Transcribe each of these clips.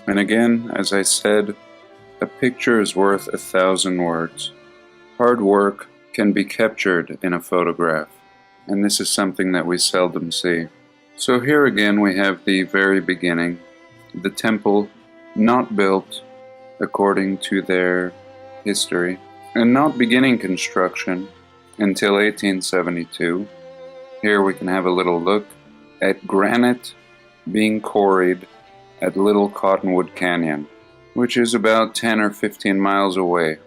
And again, as I said, a picture is worth 1,000 words. Hard work can be captured in a photograph, and this is something that we seldom see. So here again we have the very beginning, the temple not built according to their history, and not beginning construction until 1872. Here we can have a little look at granite being quarried at Little Cottonwood Canyon, which is about 10 or 15 miles away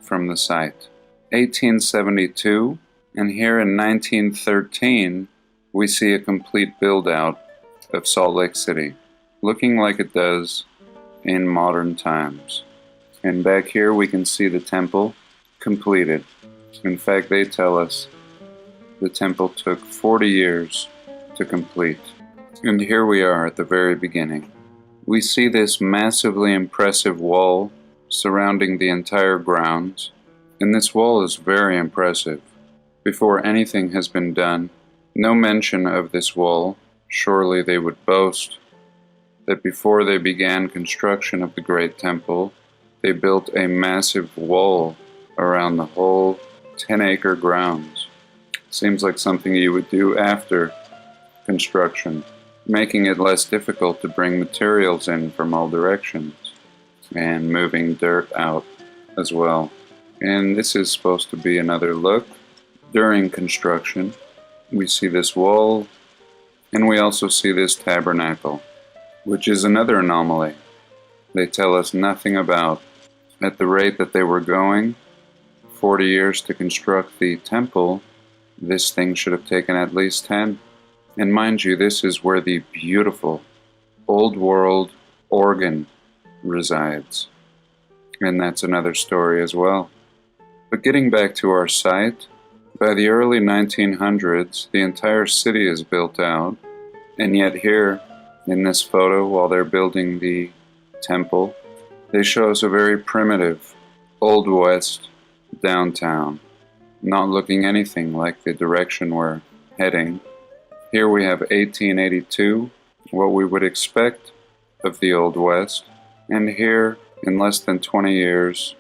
from the site. 1872, and here in 1913 we see a complete build-out of Salt Lake City, looking like it does in modern times. And back here we can see the temple completed. In fact, they tell us the temple took 40 years to complete. And here we are at the very beginning. We see this massively impressive wall surrounding the entire grounds, and this wall is very impressive. Before anything has been done, no mention of this wall. Surely they would boast that before they began construction of the Great Temple, they built a massive wall around the whole 10-acre grounds. Seems like something you would do after construction, making it less difficult to bring materials in from all directions and moving dirt out as well. And this is supposed to be another look during construction. We see this wall, and we also see this tabernacle, which is another anomaly they tell us nothing about. At the rate that they were going, 40 years to construct the temple, this thing should have taken at least 10. And mind you, this is where the beautiful old world organ resides. And that's another story as well. But getting back to our site, by the early 1900s, the entire city is built out. And yet here, in this photo, while they're building the temple, they show us a very primitive, Old West downtown, not looking anything like the direction we're heading. Here we have 1882, what we would expect of the Old West, and here, in less than 20 years,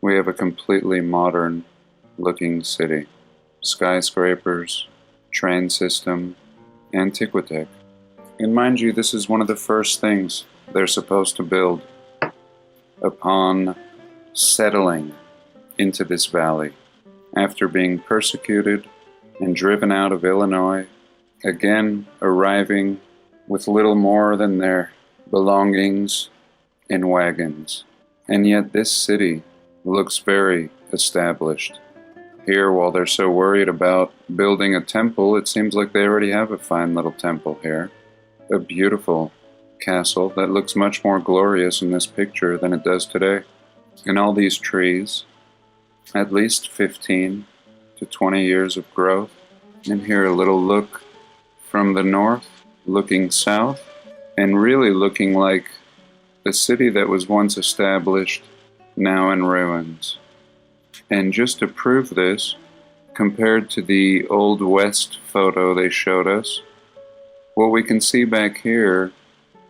we have a completely modern looking city. Skyscrapers, train system, Antiquitech. And mind you, this is one of the first things they're supposed to build upon settling into this valley. After being persecuted and driven out of Illinois, again arriving with little more than their belongings in wagons. And yet this city looks very established. Here, while they're so worried about building a temple, it seems like they already have a fine little temple here. A beautiful castle that looks much more glorious in this picture than it does today. And all these trees, at least 15 to 20 years of growth. And here a little look from the north, looking south, and really looking like the city that was once established, now in ruins. And just to prove this, compared to the Old West photo they showed us, what we can see back here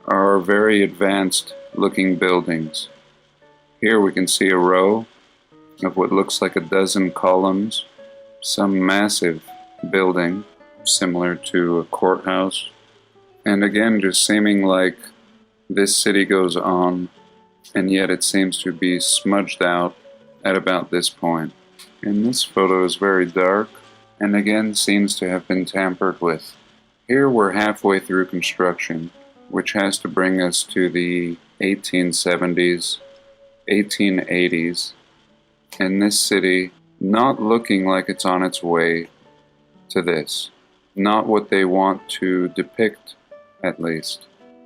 are very advanced looking buildings. Here we can see a row of what looks like a dozen columns, some massive building similar to a courthouse, and again just seeming like this city goes on, and yet it seems to be smudged out at about this point. And this photo is very dark, and again seems to have been tampered with. Here we're halfway through construction, which has to bring us to the 1870s, 1880s, and this city not looking like it's on its way to this. Not what they want to depict, at least.